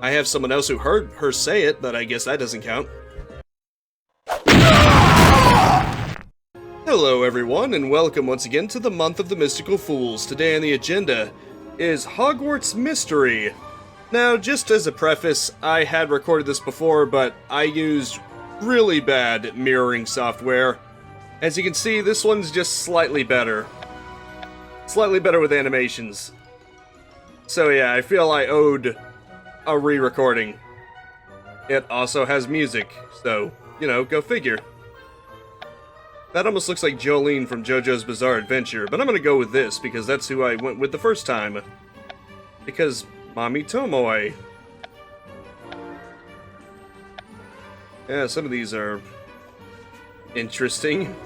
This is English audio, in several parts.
I have someone else who heard her say it, but I guess that doesn't count. Hello everyone, and welcome once again to the Month of the Mystical Fools. Today on the agenda is Hogwarts Mystery. Now, just as a preface, I had recorded this before, but I used really bad mirroring software. As you can see, this one's just slightly better. Slightly better with animations. So yeah, I feel I owed a re-recording. It also has music, so, you know, go figure. That almost looks like Jolene from JoJo's Bizarre Adventure, but I'm gonna go with this because that's who I went with the first time. Because Mommy Tomoe. Yeah, some of these are interesting.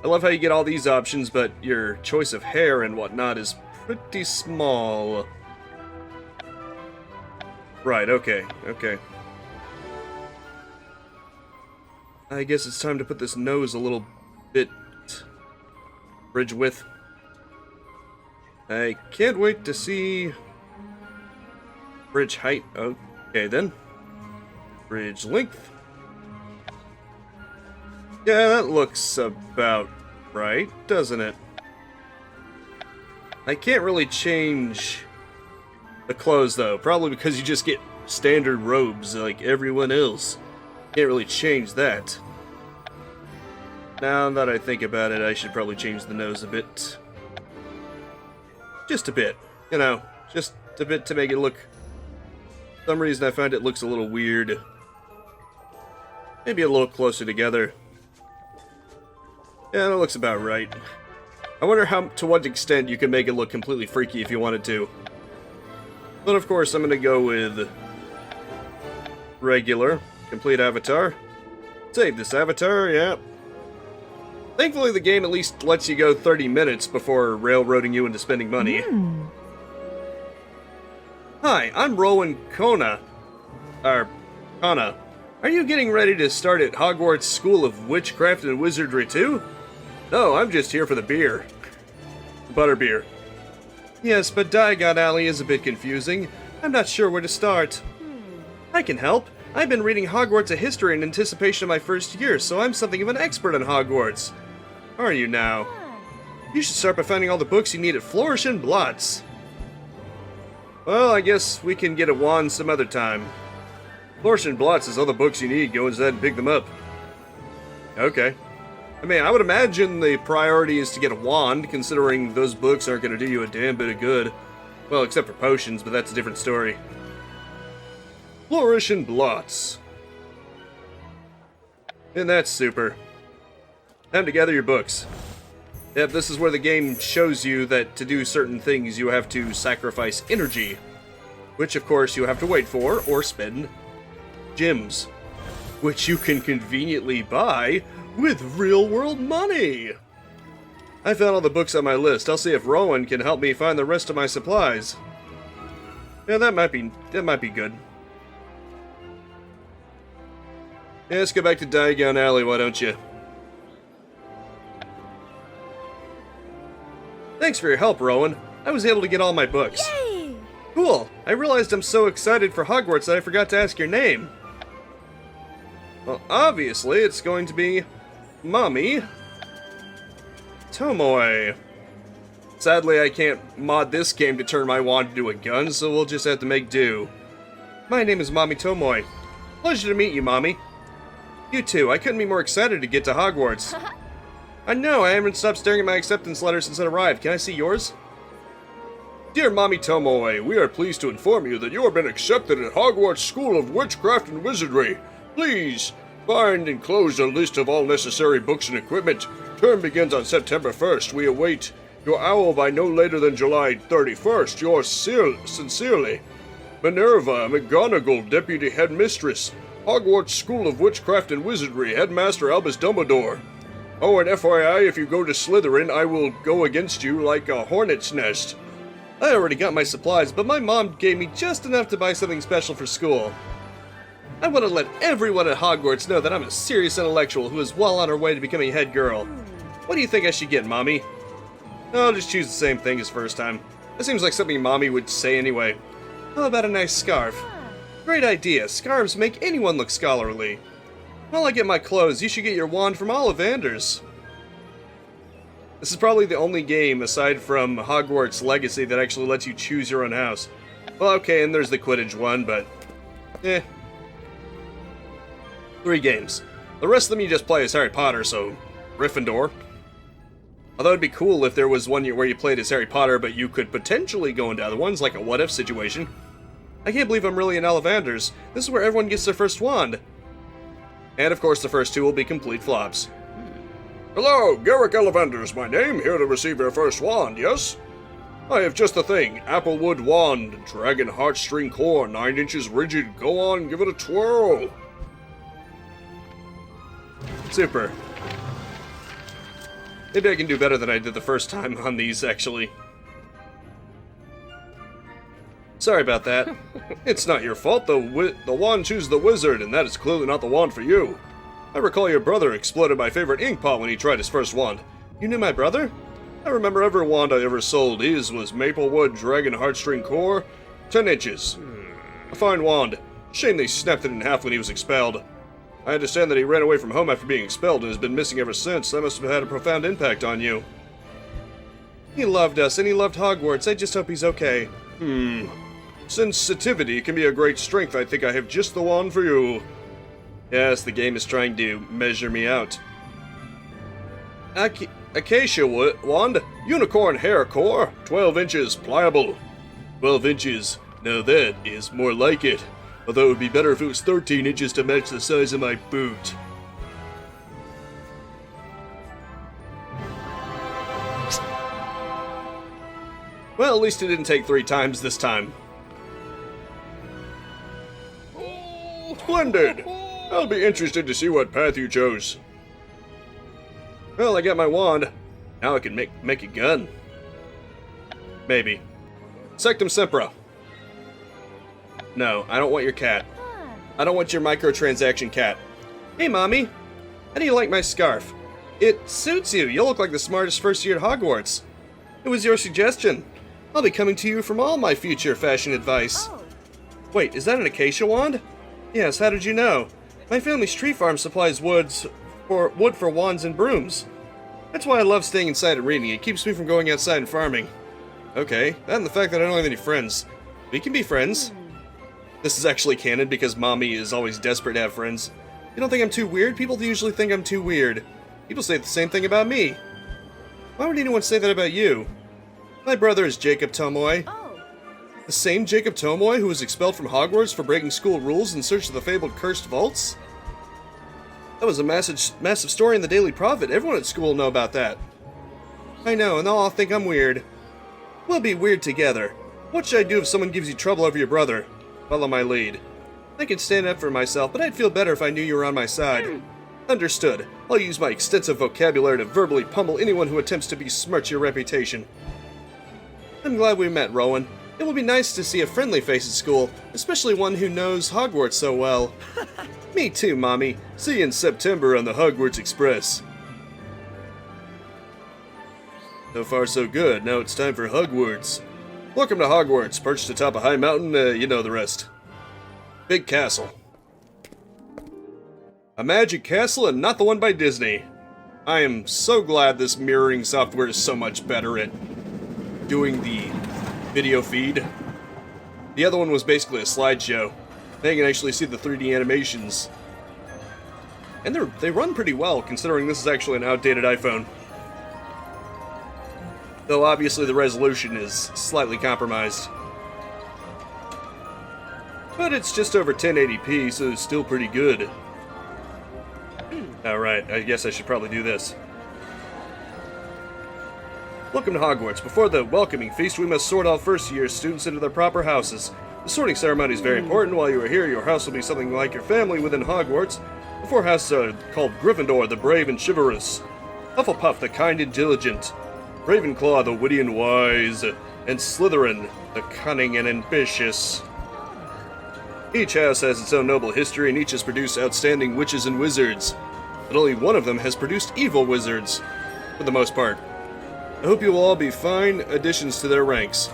I love how you get all these options, but your choice of hair and whatnot is pretty small. Right, okay. I guess it's time to put this nose a little bit bridge width. I can't wait to see bridge height. Okay then. Bridge length. Yeah, that looks about right, doesn't it? I can't really change the clothes though, probably because you just get standard robes like everyone else. Can't really change that. Now that I think about it, I should probably change the nose a bit. Just a bit, you know, just a bit to make it look... For some reason I find it looks a little weird. Maybe a little closer together. Yeah, that looks about right. I wonder to what extent you can make it look completely freaky if you wanted to. But of course, I'm gonna go with regular, complete avatar. Save this avatar, yeah. Thankfully, the game at least lets you go 30 minutes before railroading you into spending money. Hi, I'm Rowan Kona. Kana. Are you getting ready to start at Hogwarts School of Witchcraft and Wizardry too? No, I'm just here for the beer. Butterbeer. Yes, but Diagon Alley is a bit confusing. I'm not sure where to start. I can help. I've been reading Hogwarts a history in anticipation of my first year, so I'm something of an expert on Hogwarts. Are you now? You should start by finding all the books you need at Flourish and Blots. Well, I guess we can get a wand some other time. Flourish and Blots is all the books you need. Go inside and pick them up. Okay. I mean, I would imagine the priority is to get a wand, considering those books aren't going to do you a damn bit of good. Well, except for potions, but that's a different story. Flourish and Blots. And that's super. Time to gather your books. Yep, this is where the game shows you that to do certain things you have to sacrifice energy. Which, of course, you have to wait for, or spend gems. Which you can conveniently buy with real-world money! I found all the books on my list. I'll see if Rowan can help me find the rest of my supplies. Yeah, that might be good. Yeah, let's go back to Diagon Alley, why don't you? Thanks for your help, Rowan. I was able to get all my books. Yay! Cool! I realized I'm so excited for Hogwarts that I forgot to ask your name. Well, obviously, it's going to be Mommy Tomoe. Sadly, I can't mod this game to turn my wand into a gun, so we'll just have to make do. My name is Mommy Tomoe. Pleasure to meet you, Mommy. You too. I couldn't be more excited to get to Hogwarts. I know, I haven't stopped staring at my acceptance letter since it arrived. Can I see yours? Dear Mommy Tomoe, we are pleased to inform you that you have been accepted at Hogwarts School of Witchcraft and Wizardry. Please, find enclosed a list of all necessary books and equipment. Term begins on September 1st. We await your owl by no later than July 31st. Yours sincerely, Minerva McGonagall, Deputy Headmistress, Hogwarts School of Witchcraft and Wizardry, Headmaster Albus Dumbledore. Oh, and FYI, if you go to Slytherin, I will go against you like a hornet's nest. I already got my supplies, but my mom gave me just enough to buy something special for school. I want to let everyone at Hogwarts know that I'm a serious intellectual who is well on her way to becoming head girl. What do you think I should get, Mommy? I'll just choose the same thing as first time. That seems like something Mommy would say anyway. How about a nice scarf? Great idea. Scarves make anyone look scholarly. While I get my clothes, you should get your wand from Ollivanders. This is probably the only game, aside from Hogwarts Legacy, that actually lets you choose your own house. Well, okay, and there's the Quidditch one, but... 3 games. The rest of them you just play as Harry Potter, so... Gryffindor. Although it'd be cool if there was one where you played as Harry Potter, but you could potentially go into other ones, like a what-if situation. I can't believe I'm really in Ollivanders. This is where everyone gets their first wand. And of course the first 2 will be complete flops. Hello, Garrick Ollivanders, my name, here to receive your first wand, yes? I have just the thing, Applewood Wand, Dragon Heartstring Core, 9 inches rigid, go on, give it a twirl. Super. Maybe I can do better than I did the first time on these, actually. Sorry about that. It's not your fault, the wand chose the wizard, and that is clearly not the wand for you. I recall your brother exploded my favorite ink pot when he tried his first wand. You knew my brother? I remember every wand I ever sold. His was Maplewood Dragon Heartstring Core, 10 inches. A fine wand. Shame they snapped it in half when he was expelled. I understand that he ran away from home after being expelled and has been missing ever since. That must have had a profound impact on you. He loved us, and he loved Hogwarts. I just hope he's okay. Sensitivity can be a great strength. I think I have just the wand for you. Yes, the game is trying to measure me out. Acacia wand, unicorn hair core, 12 inches, pliable. 12 inches, now that is more like it. Although it would be better if it was 13 inches to match the size of my boot. Well, at least it didn't take 3 times this time. Splendid! I'll be interested to see what path you chose. Well, I got my wand. Now I can make a gun. Maybe. Sectum Sempra. No, I don't want your cat. I don't want your microtransaction cat. Hey, Mommy. How do you like my scarf? It suits you. You look like the smartest first year at Hogwarts. It was your suggestion. I'll be coming to you from all my future fashion advice. Wait, is that an acacia wand? Yes, how did you know? My family's tree farm supplies wood for wands and brooms. That's why I love staying inside and reading. It keeps me from going outside and farming. Okay, that and the fact that I don't have any friends. We can be friends. This is actually canon because Mommy is always desperate to have friends. You don't think I'm too weird? People usually think I'm too weird. People say the same thing about me. Why would anyone say that about you? My brother is Jacob Tomoy. The same Jacob Tomoy who was expelled from Hogwarts for breaking school rules in search of the fabled cursed vaults? That was a massive story in the Daily Prophet. Everyone at school will know about that. I know, and they'll all think I'm weird. We'll be weird together. What should I do if someone gives you trouble over your brother? Follow my lead. I can stand up for myself, but I'd feel better if I knew you were on my side. Understood. I'll use my extensive vocabulary to verbally pummel anyone who attempts to besmirch your reputation. I'm glad we met, Rowan. It will be nice to see a friendly face at school, especially one who knows Hogwarts so well. Me too, Mommy. See you in September on the Hogwarts Express. So far so good. Now it's time for Hogwarts. Welcome to Hogwarts, perched atop a high mountain, you know the rest. Big castle. A magic castle and not the one by Disney. I am so glad this mirroring software is so much better at doing the video feed. The other one was basically a slideshow. Now you can actually see the 3D animations. And they run pretty well, considering this is actually an outdated iPhone. Though obviously the resolution is slightly compromised. But it's just over 1080p, so it's still pretty good. Alright, I guess I should probably do this. Welcome to Hogwarts. Before the welcoming feast, we must sort all first-year students into their proper houses. The sorting ceremony is very important. While you are here, your house will be something like your family within Hogwarts. The 4 houses are called Gryffindor, the brave and chivalrous; Hufflepuff, the kind and diligent; Ravenclaw, the witty and wise; and Slytherin, the cunning and ambitious. Each house has its own noble history, and each has produced outstanding witches and wizards. But only one of them has produced evil wizards, for the most part. I hope you will all be fine additions to their ranks.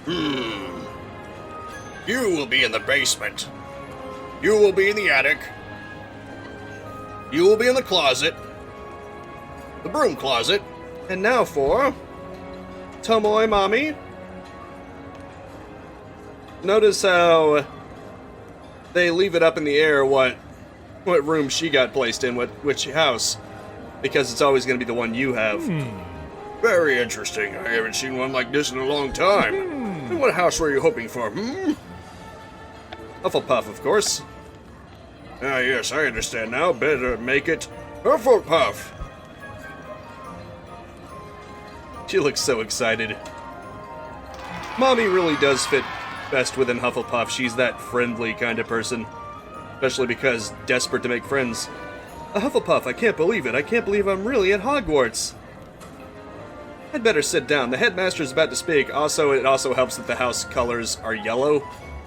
You will be in the basement. You will be in the attic. You will be in the closet. The broom closet. And now for... Tomoe, Mommy. Notice how they leave it up in the air what room she got placed in, which house. Because it's always going to be the one you have. Very interesting. I haven't seen one like this in a long time. And what house were you hoping for, Hufflepuff, of course. Ah, yes, I understand now. Better make it Hufflepuff. She looks so excited. Mommy really does fit best within Hufflepuff. She's that friendly kind of person. Especially because desperate to make friends. A Hufflepuff, I can't believe it. I can't believe I'm really at Hogwarts. I'd better sit down. The headmaster's about to speak. Also, it also helps that the house colors are yellow.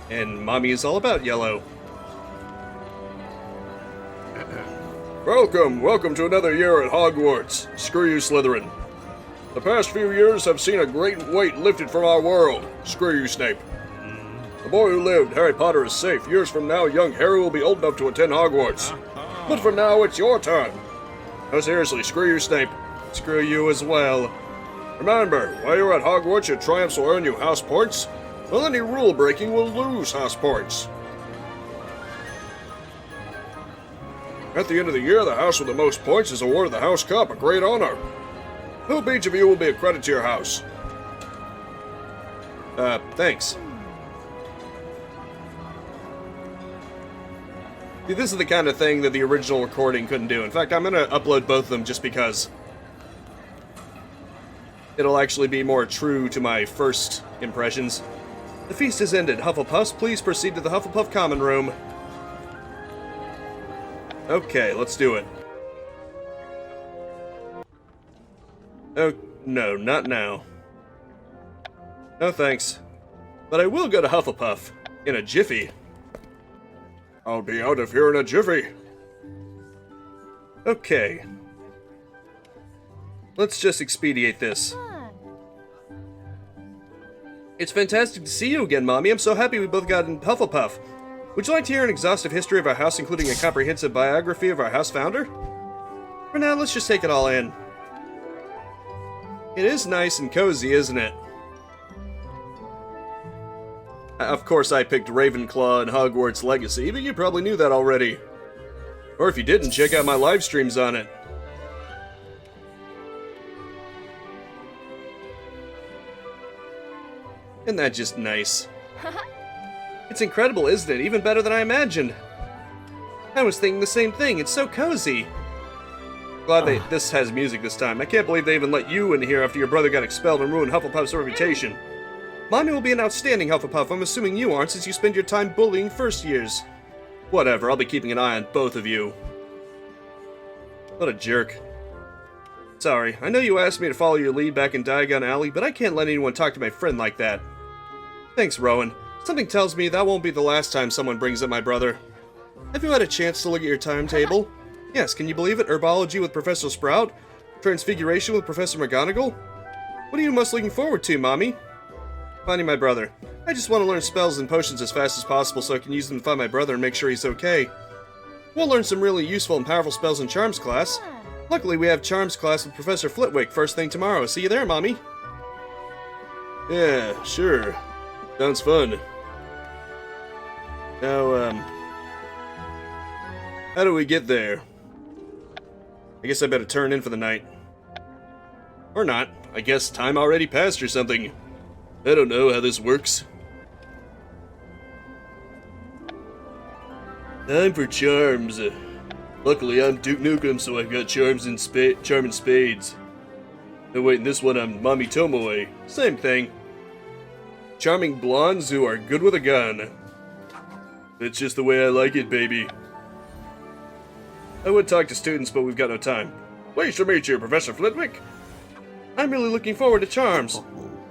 And Mommy is all about yellow. Welcome to another year at Hogwarts. Screw you, Slytherin. The past few years have seen a great weight lifted from our world. Screw you, Snape. The boy who lived, Harry Potter, is safe. Years from now, young Harry will be old enough to attend Hogwarts. But for now, it's your turn. No, seriously, screw you, Snape. Screw you as well. Remember, while you're at Hogwarts, your triumphs will earn you house points, while any rule breaking will lose house points. At the end of the year, the house with the most points is awarded the House Cup, a great honor. Hope each of you will be a credit to your house. Thanks. See, this is the kind of thing that the original recording couldn't do. In fact, I'm gonna upload both of them just because it'll actually be more true to my first impressions. The feast has ended. Hufflepuffs, please proceed to the Hufflepuff Common Room. Okay, let's do it. Oh, no, not now. No thanks. But I will go to Hufflepuff. In a jiffy. I'll be out of here in a jiffy. Okay. Let's just expedite this. It's fantastic to see you again, Mommy. I'm so happy we both got in Hufflepuff. Would you like to hear an exhaustive history of our house, including a comprehensive biography of our house founder? For now, let's just take it all in. It is nice and cozy, isn't it? Of course, I picked Ravenclaw and Hogwarts Legacy, but you probably knew that already. Or if you didn't, check out my live streams on it. Isn't that just nice? It's incredible, isn't it? Even better than I imagined. I was thinking the same thing. It's so cozy. Glad this has music this time. I can't believe they even let you in here after your brother got expelled and ruined Hufflepuff's reputation. Mommy will be an outstanding Hufflepuff. I'm assuming you aren't, since you spend your time bullying first years. Whatever, I'll be keeping an eye on both of you. What a jerk. Sorry, I know you asked me to follow your lead back in Diagon Alley, but I can't let anyone talk to my friend like that. Thanks, Rowan. Something tells me that won't be the last time someone brings up my brother. Have you had a chance to look at your timetable? Yes, can you believe it? Herbology with Professor Sprout? Transfiguration with Professor McGonagall? What are you most looking forward to, Mommy? Finding my brother. I just want to learn spells and potions as fast as possible so I can use them to find my brother and make sure he's okay. We'll learn some really useful and powerful spells in Charms class. Luckily, we have Charms class with Professor Flitwick first thing tomorrow. See you there, Mommy. Yeah, sure. Sounds fun. Now, how do we get there? I guess I better turn in for the night. Or not. I guess time already passed or something. I don't know how this works. Time for charms. Luckily, I'm Duke Nukem, so I've got charms and charm and spades. Oh wait, in this one I'm Mommy Tomoe. Same thing. Charming blondes who are good with a gun. That's just the way I like it, baby. I would talk to students, but we've got no time. Pleased to meet you, Professor Flitwick. I'm really looking forward to charms.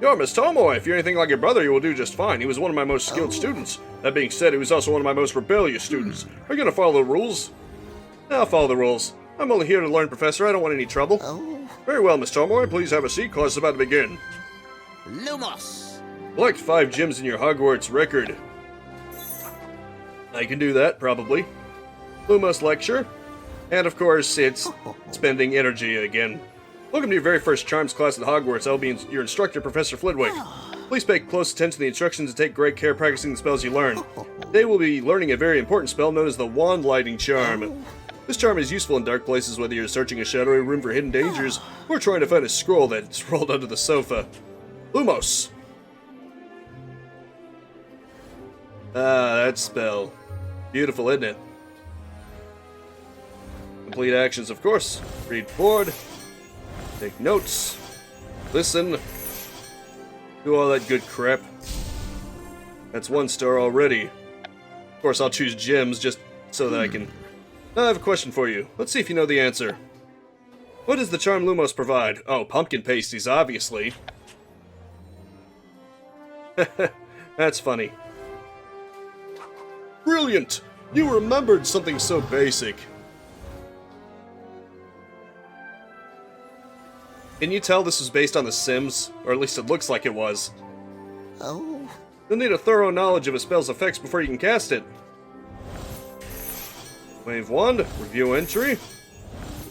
You're Miss Tomoe. If you're anything like your brother, you will do just fine. He was one of my most skilled students. That being said, he was also one of my most rebellious students. Are you gonna follow the rules? I'll follow the rules. I'm only here to learn, Professor. I don't want any trouble. Very well, Miss Tomoe. Please have a seat. Class is about to begin. Lumos. Collect 5 gems in your Hogwarts record. I can do that, probably. Lumos lecture. And of course, it's spending energy again. Welcome to your very first Charms class at Hogwarts. I'll be your instructor, Professor Flitwick. Please pay close attention to the instructions and take great care practicing the spells you learn. Today we'll be learning a very important spell known as the Wand Lighting Charm. This charm is useful in dark places, whether you're searching a shadowy room for hidden dangers or trying to find a scroll that's rolled under the sofa. Lumos. Ah, that spell. Beautiful, isn't it? Complete actions, of course. Read board. Take notes. Listen. Do all that good crap. That's 1 star already. Of course, I'll choose gems just so that I can... Now I have a question for you. Let's see if you know the answer. What does the charm Lumos provide? Oh, pumpkin pasties, obviously. That's funny. Brilliant! You remembered something so basic. Can you tell this was based on The Sims? Or at least it looks like it was. Oh. You'll need a thorough knowledge of a spell's effects before you can cast it. Wave wand, review entry,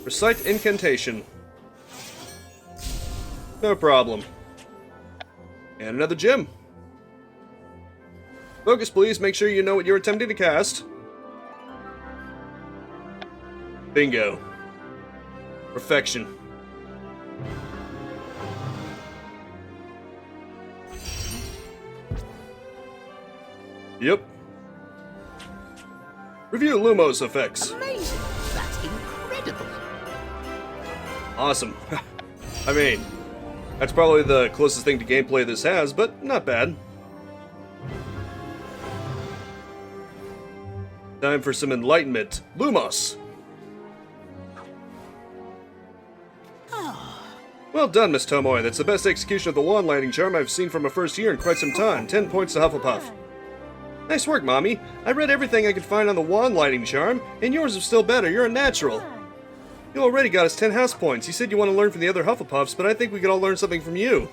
recite incantation. No problem. And another gem. Focus, please. Make sure you know what you're attempting to cast. Bingo. Perfection. Yep. Review Lumos effects. Amazing. That's incredible. Awesome. I mean, that's probably the closest thing to gameplay this has, but not bad. Time for some enlightenment. Lumos! Well done, Miss Tomoe. That's the best execution of the wand lighting charm I've seen from a first year in quite some time. 10 points to Hufflepuff. Nice work, Mommy. I read everything I could find on the wand lighting charm, and yours is still better. You're a natural. You already got us 10 house points. You said you want to learn from the other Hufflepuffs, but I think we could all learn something from you.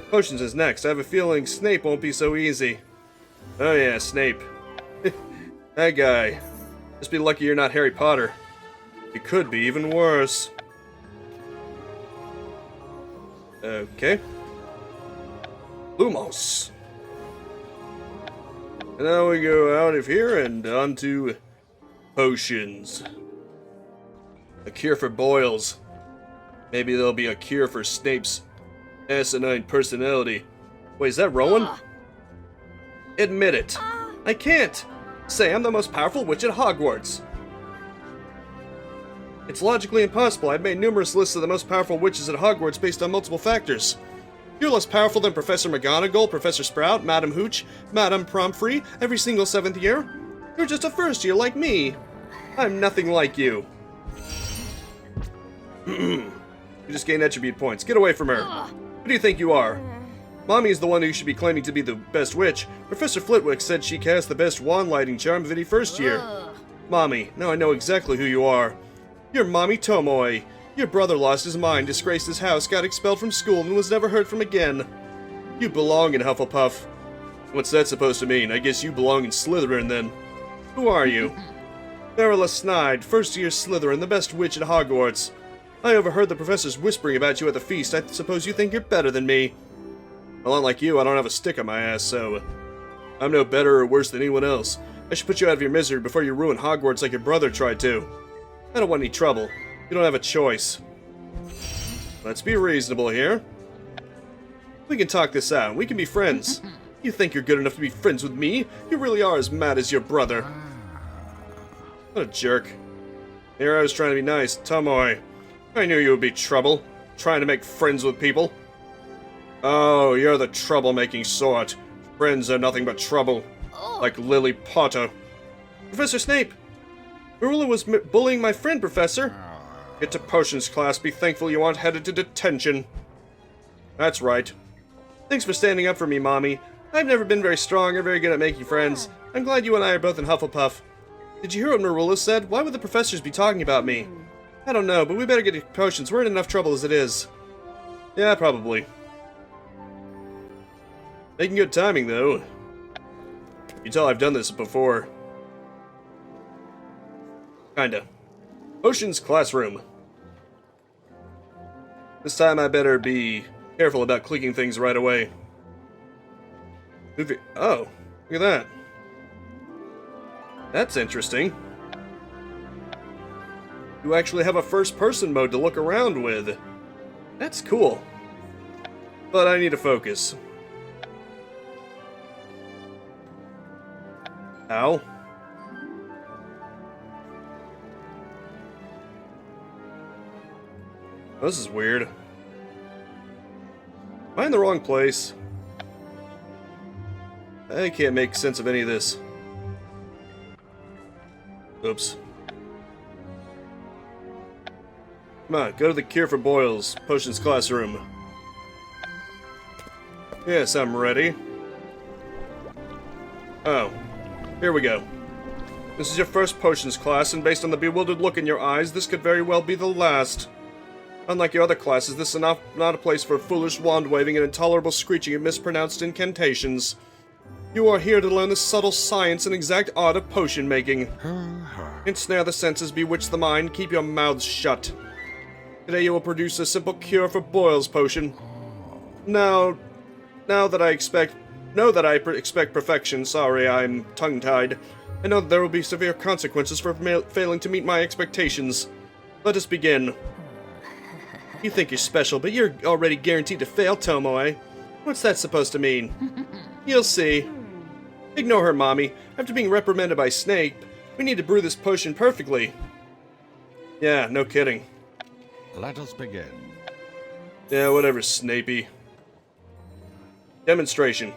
Potions is next. I have a feeling Snape won't be so easy. Oh yeah, Snape. That guy. Just be lucky you're not Harry Potter. It could be even worse. Okay. Lumos. And now we go out of here and on to potions. A cure for boils. Maybe there'll be a cure for Snape's asinine personality. Wait, is that Rowan? Admit it. I can't. Say I'm the most powerful witch at Hogwarts. It's logically impossible. I've made numerous lists of the most powerful witches at Hogwarts based on multiple factors. You're less powerful than Professor McGonagall, Professor Sprout, Madam Hooch, Madam Pomfrey, every single 7th year. You're just a first year like me. I'm nothing like you. You just gained attribute points. Get away from her. Who do you think you are? Mommy is the one who should be claiming to be the best witch. Professor Flitwick said she cast the best wand lighting charm of any first year. Mommy, now I know exactly who you are. You're Mommy Tomoe. Your brother lost his mind, disgraced his house, got expelled from school, and was never heard from again. You belong in Hufflepuff. What's that supposed to mean? I guess you belong in Slytherin, then. Who are you? Verilla Snide, first-year Slytherin, the best witch at Hogwarts. I overheard the professors whispering about you at the feast. I suppose you think you're better than me. Well, unlike you, I don't have a stick on my ass, so... I'm no better or worse than anyone else. I should put you out of your misery before you ruin Hogwarts like your brother tried to. I don't want any trouble. You don't have a choice. Let's be reasonable here. We can talk this out. We can be friends. You think you're good enough to be friends with me? You really are as mad as your brother. What a jerk. Here I was trying to be nice. Tomoe. I knew you would be trouble. Trying to make friends with people. Oh, you're the troublemaking sort. Friends are nothing but trouble. Like Lily Potter. Professor Snape! Marilla was bullying my friend, Professor. Get to potions class. Be thankful you aren't headed to detention. That's right. Thanks for standing up for me, Mommy. I've never been very strong or very good at making friends. I'm glad you and I are both in Hufflepuff. Did you hear what Marilla said? Why would the professors be talking about me? I don't know, but we better get to potions. We're in enough trouble as it is. Yeah, probably. Making good timing, though. You tell I've done this before. Kinda. Potions classroom. This time I better be careful about clicking things right away. Oh, look at that. That's interesting. You actually have a first-person mode to look around with. That's cool. But I need to focus. Ow. This is weird. Am I in the wrong place? I can't make sense of any of this. Oops. Come on, go to the Cure for Boils Potions classroom. Yes, I'm ready. Oh, here we go. This is your first potions class, and based on the bewildered look in your eyes, this could very well be the last. Unlike your other classes, this is not a place for foolish wand-waving and intolerable screeching of mispronounced incantations. You are here to learn the subtle science and exact art of potion making. Ensnare the senses, bewitch the mind, keep your mouths shut. Today you will produce a simple cure for boils potion. Know that I expect perfection. Sorry, I'm tongue-tied. I know that there will be severe consequences for failing to meet my expectations. Let us begin. You think you're special, but you're already guaranteed to fail, Tomoe. What's that supposed to mean? You'll see. Ignore her, Mommy. After being reprimanded by Snape, we need to brew this potion perfectly. Yeah, no kidding. Let us begin. Yeah, whatever, Snapey. Demonstration.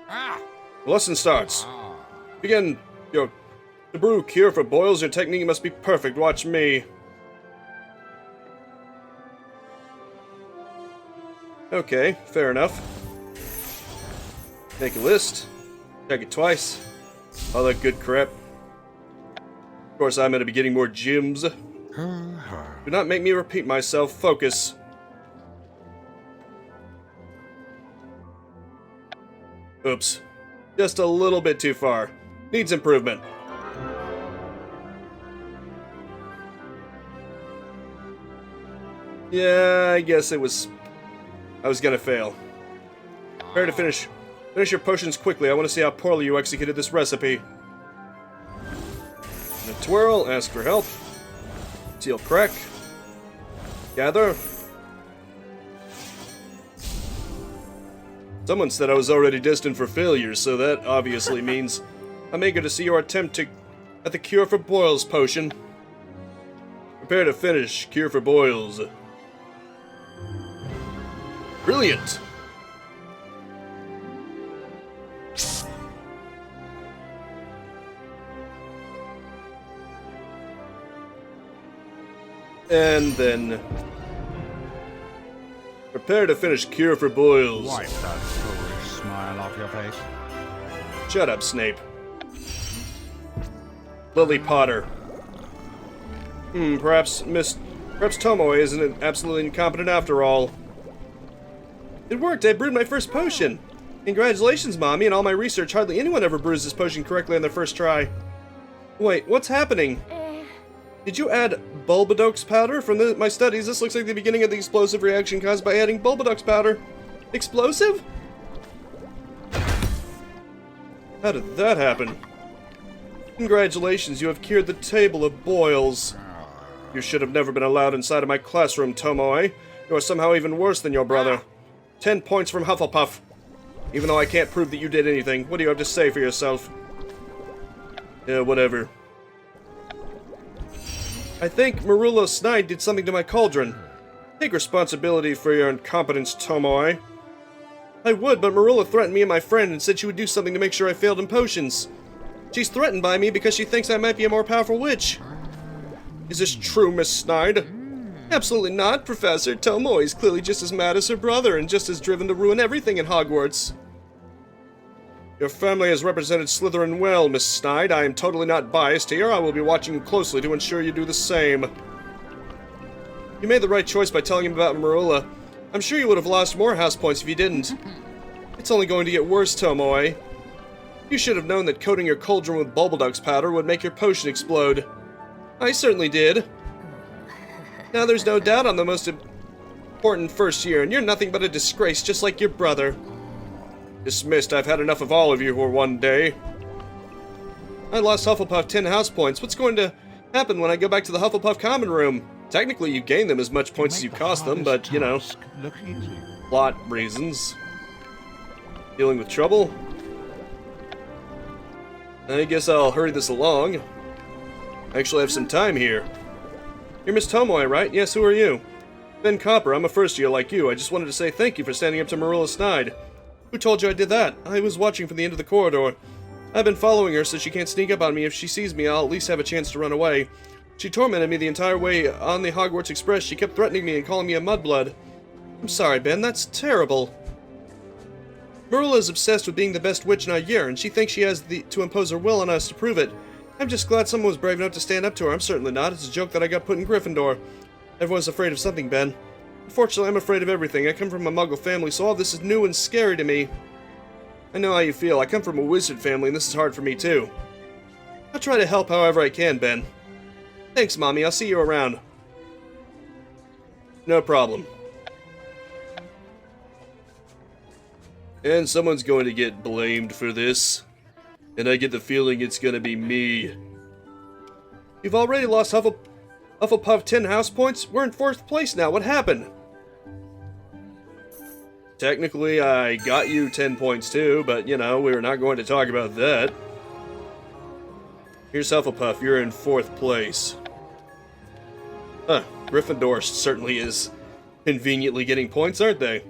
The lesson starts. Begin to brew cure for boils. Your technique must be perfect. Watch me. Okay, fair enough. Make a list. Check it twice. All that good crap. Of course, I'm gonna be getting more gems. Do not make me repeat myself. Focus. Oops. Just a little bit too far. Needs improvement. Yeah, I guess it was... I was gonna fail. Prepare to finish your potions quickly. I want to see how poorly you executed this recipe. And a twirl, ask for help. Seal crack. Gather. Someone said I was already destined for failure, so that obviously means I'm eager to see your attempt at the Cure for Boils potion. Prepare to finish Cure for Boils. Brilliant! And then... Prepare to finish Cure for Boils. Wipe that foolish smile off your face. Shut up, Snape. Lily Potter. Perhaps Tomoe isn't absolutely incompetent after all. It worked! I brewed my first potion! Congratulations, Mommy. In all my research, hardly anyone ever brews this potion correctly on their first try. Wait, what's happening? Did you add Bulbadox powder? From my studies, this looks like the beginning of the explosive reaction caused by adding Bulbadox powder. Explosive? How did that happen? Congratulations, you have cured the table of boils. You should have never been allowed inside of my classroom, Tomoe. You are somehow even worse than your brother. 10 points from Hufflepuff. Even though I can't prove that you did anything, what do you have to say for yourself? Yeah, whatever. I think Marilla Snide did something to my cauldron. Take responsibility for your incompetence, Tomoe. I would, but Marilla threatened me and my friend and said she would do something to make sure I failed in potions. She's threatened by me because she thinks I might be a more powerful witch. Is this true, Miss Snide? Absolutely not, Professor. Tomoe is clearly just as mad as her brother and just as driven to ruin everything in Hogwarts. Your family has represented Slytherin well, Miss Snide. I am totally not biased here. I will be watching you closely to ensure you do the same. You made the right choice by telling him about Marilla. I'm sure you would have lost more house points if you didn't. It's only going to get worse, Tomoe. You should have known that coating your cauldron with Bulbaldux powder would make your potion explode. I certainly did. Now there's no doubt I'm the most important first year, and you're nothing but a disgrace, just like your brother. Dismissed. I've had enough of all of you for one day. I lost Hufflepuff 10 house points. What's going to happen when I go back to the Hufflepuff common room? Technically, you gain them as much points as you cost them, but, you know, Look easy. plot reasons. Dealing with trouble? I guess I'll hurry this along. I actually have some time here. You're Miss Tomoe, right? Yes, who are you? Ben Copper, I'm a first year like you. I just wanted to say thank you for standing up to Marilla Snide. Who told you I did that? I was watching from the end of the corridor. I've been following her so she can't sneak up on me. If she sees me, I'll at least have a chance to run away. She tormented me the entire way on the Hogwarts Express. She kept threatening me and calling me a mudblood. I'm sorry, Ben, that's terrible. Marilla is obsessed with being the best witch in our year, and she thinks she has to impose her will on us to prove it. I'm just glad someone was brave enough to stand up to her. I'm certainly not. It's a joke that I got put in Gryffindor. Everyone's afraid of something, Ben. Unfortunately, I'm afraid of everything. I come from a Muggle family, so all this is new and scary to me. I know how you feel. I come from a wizard family, and this is hard for me, too. I'll try to help however I can, Ben. Thanks, Mommy. I'll see you around. No problem. And someone's going to get blamed for this. And I get the feeling it's gonna be me. You've already lost Hufflepuff 10 house points? We're in 4th place now. What happened? Technically, I got you 10 points too, but, you know, we're not going to talk about that. Here's Hufflepuff. You're in 4th place. Huh. Gryffindor certainly is conveniently getting points, aren't they?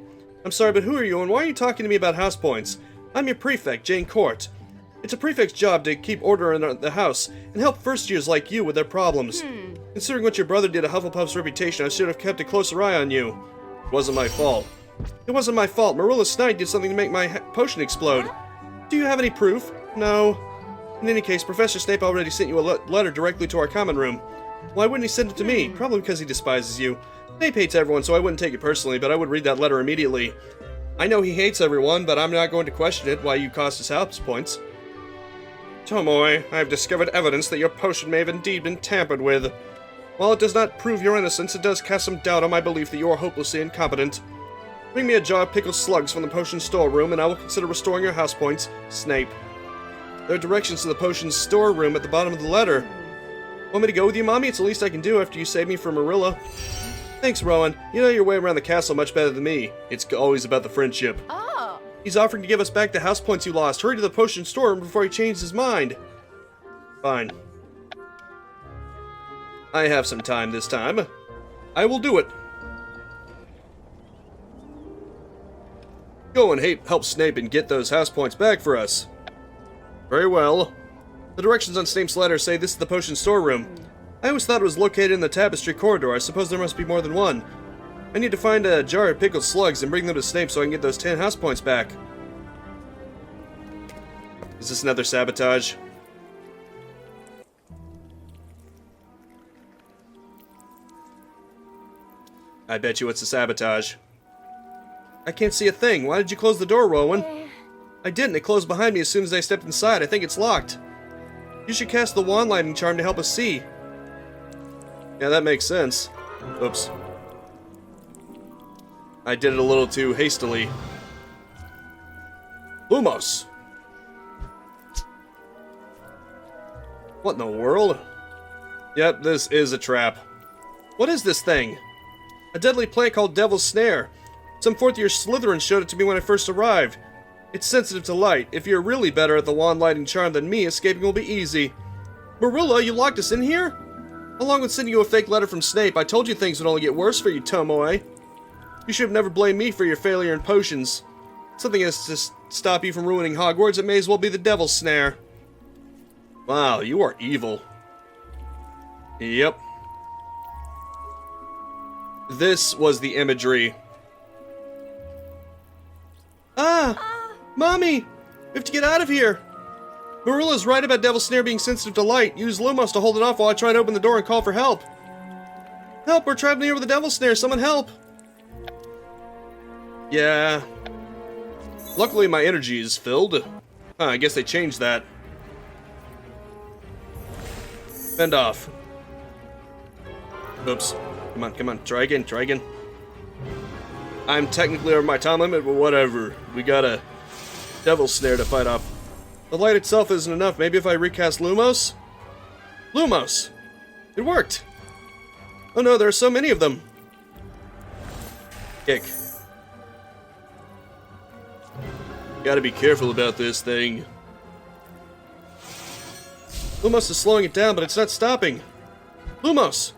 I'm sorry, but who are you, and why are you talking to me about house points? I'm your prefect, Jane Court. It's a prefect's job to keep order in the house and help first years like you with their problems. Considering what your brother did to Hufflepuff's reputation, I should have kept a closer eye on you. It wasn't my fault. It wasn't my fault. Marilla Snide did something to make my potion explode. Do you have any proof? No. In any case, Professor Snape already sent you a letter directly to our common room. Why wouldn't he send it to me? Probably because he despises you. Snape hates everyone, so I wouldn't take it personally, but I would read that letter immediately. I know he hates everyone, but I'm not going to question it why you cost us house points. Tomoe, I have discovered evidence that your potion may have indeed been tampered with. While it does not prove your innocence, it does cast some doubt on my belief that you are hopelessly incompetent. Bring me a jar of pickled slugs from the potion storeroom, and I will consider restoring your house points, Snape. There are directions to the potion storeroom at the bottom of the letter. Want me to go with you, Mommy? It's the least I can do after you saved me from Marilla. Thanks, Rowan. You know your way around the castle much better than me. It's always about the friendship. Oh. He's offering to give us back the house points you lost. Hurry to the potion storeroom before he changes his mind. Fine. I have some time this time. I will do it. Go and help Snape and get those house points back for us. Very well. The directions on Snape's letter say this is the potion storeroom. I always thought it was located in the tapestry corridor. I suppose there must be more than one. I need to find a jar of pickled slugs and bring them to Snape so I can get those 10 house points back. Is this another sabotage? I bet you it's a sabotage. I can't see a thing. Why did you close the door, Rowan? I didn't. It closed behind me as soon as I stepped inside. I think it's locked. You should cast the wand lighting charm to help us see. Yeah, that makes sense. Oops. I did it a little too hastily. Lumos! What in the world? Yep, this is a trap. What is this thing? A deadly plant called Devil's Snare. Some 4th-year Slytherin showed it to me when I first arrived. It's sensitive to light. If you're really better at the wand lighting charm than me, escaping will be easy. Marilla, you locked us in here? Along with sending you a fake letter from Snape, I told you things would only get worse for you, Tomoe. You should have never blamed me for your failure in potions. Something has to stop you from ruining Hogwarts. It may as well be the Devil's Snare. Wow, you are evil. Yep. This was the imagery. Mommy! We have to get out of here! Marilla's right about Devil's Snare being sensitive to light. Use Lumos to hold it off while I try to open the door and call for help. Help! We're trapped near with the Devil's Snare! Someone help! Yeah. Luckily, my energy is filled. I guess they changed that. Fend off. Oops. Come on, come on. Try again, try again. I'm technically over my time limit, but whatever. We got a devil snare to fight off. The light itself isn't enough. Maybe if I recast Lumos? Lumos! It worked! Oh no, there are so many of them. Kick. Gotta be careful about this thing. Lumos is slowing it down, but it's not stopping. Lumos!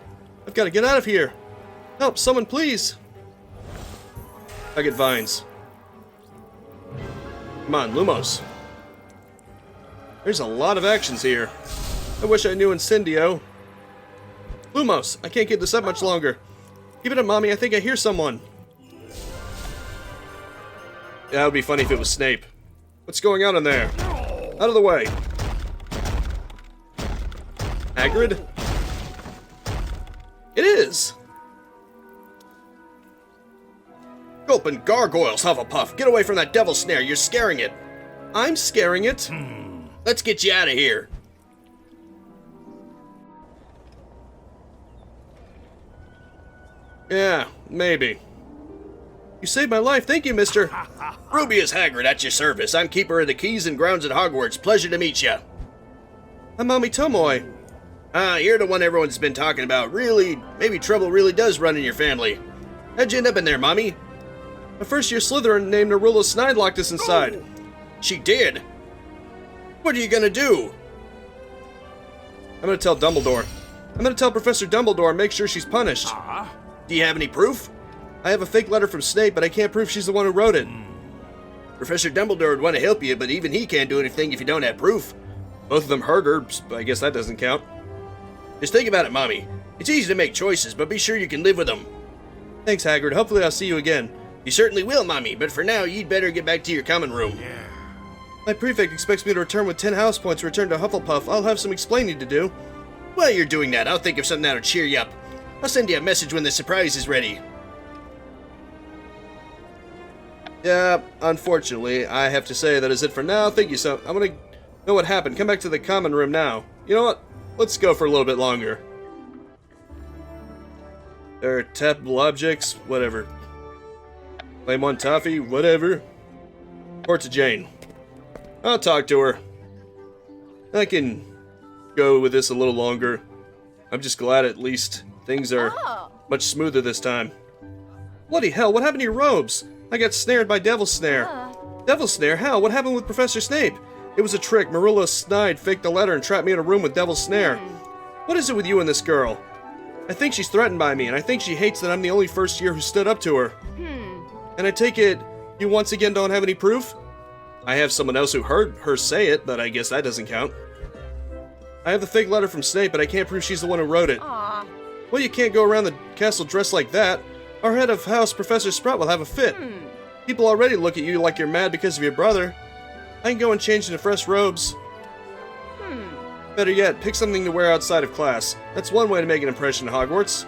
I've got to get out of here. Help, someone please. I get vines. Come on, Lumos. There's a lot of actions here. I wish I knew Incendio. Lumos, I can't keep this up much longer. Give it up, Mommy, I think I hear someone. That would be funny if it was Snape. What's going on in there? Out of the way. Hagrid? It is! Open gargoyles, Hufflepuff! Get away from that devil snare, you're scaring it! I'm scaring it? Let's get you out of here! Yeah, maybe. You saved my life, thank you, mister! Rubius Hagrid, at your service. I'm keeper of the keys and grounds at Hogwarts. Pleasure to meet you. I'm Mommy Tomoy. You're the one everyone's been talking about. Really, maybe trouble really does run in your family. How'd you end up in there, Mommy? A first-year Slytherin named Narula Snide locked us inside. Oh. She did? What are you gonna do? I'm gonna tell Dumbledore. I'm gonna tell Professor Dumbledore and make sure she's punished. Do you have any proof? I have a fake letter from Snape, but I can't prove she's the one who wrote it. Professor Dumbledore would want to help you, but even he can't do anything if you don't have proof. Both of them hurt her, but I guess that doesn't count. Just think about it, Mommy. It's easy to make choices, but be sure you can live with them. Thanks, Hagrid. Hopefully I'll see you again. You certainly will, Mommy, but for now, you'd better get back to your common room. Yeah. My prefect expects me to return with 10 house points to return to Hufflepuff. I'll have some explaining to do. While you're doing that, I'll think of something that'll cheer you up. I'll send you a message when the surprise is ready. Yeah, unfortunately, I have to say that is it for now. Thank you so. I'm gonna know what happened. Come back to the common room now. You know what? Let's go for a little bit longer. There are tappable objects, whatever. Claim one toffee, whatever. Or to Jane. I'll talk to her. I can go with this a little longer. I'm just glad at least things are much smoother this time. Bloody hell, what happened to your robes? I got snared by Devil Snare. Devil Snare? How? What happened with Professor Snape? It was a trick. Marilla Snide faked the letter and trapped me in a room with Devil Snare. What is it with you and this girl? I think she's threatened by me, and I think she hates that I'm the only first year who stood up to her. And I take it you once again don't have any proof? I have someone else who heard her say it, but I guess that doesn't count. I have the fake letter from Snape, but I can't prove she's the one who wrote it. Well, you can't go around the castle dressed like that. Our head of house, Professor Sprout, will have a fit. People already look at you like you're mad because of your brother. I can go and change into fresh robes. Better yet, pick something to wear outside of class. That's one way to make an impression at Hogwarts.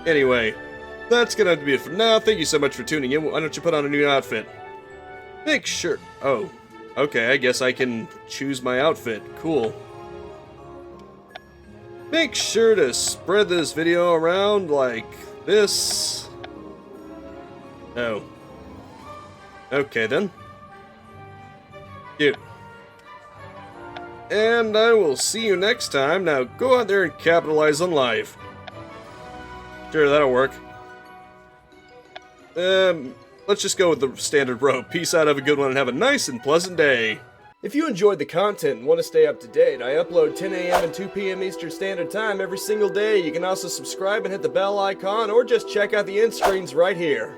Anyway, that's gonna have to be it for now. Thank you so much for tuning in. Why don't you put on a new outfit? Make sure... Oh, okay, I guess I can choose my outfit. Cool. Make sure to spread this video around like this. Oh. Okay then. Cute. And I will see you next time. Now go out there and capitalize on life. Sure, that'll work. Let's just go with the standard rope. Peace out, have a good one, and have a nice and pleasant day. If you enjoyed the content and want to stay up to date, I upload 10 a.m. and 2 p.m. Eastern Standard Time every single day. You can also subscribe and hit the bell icon, or just check out the end screens right here.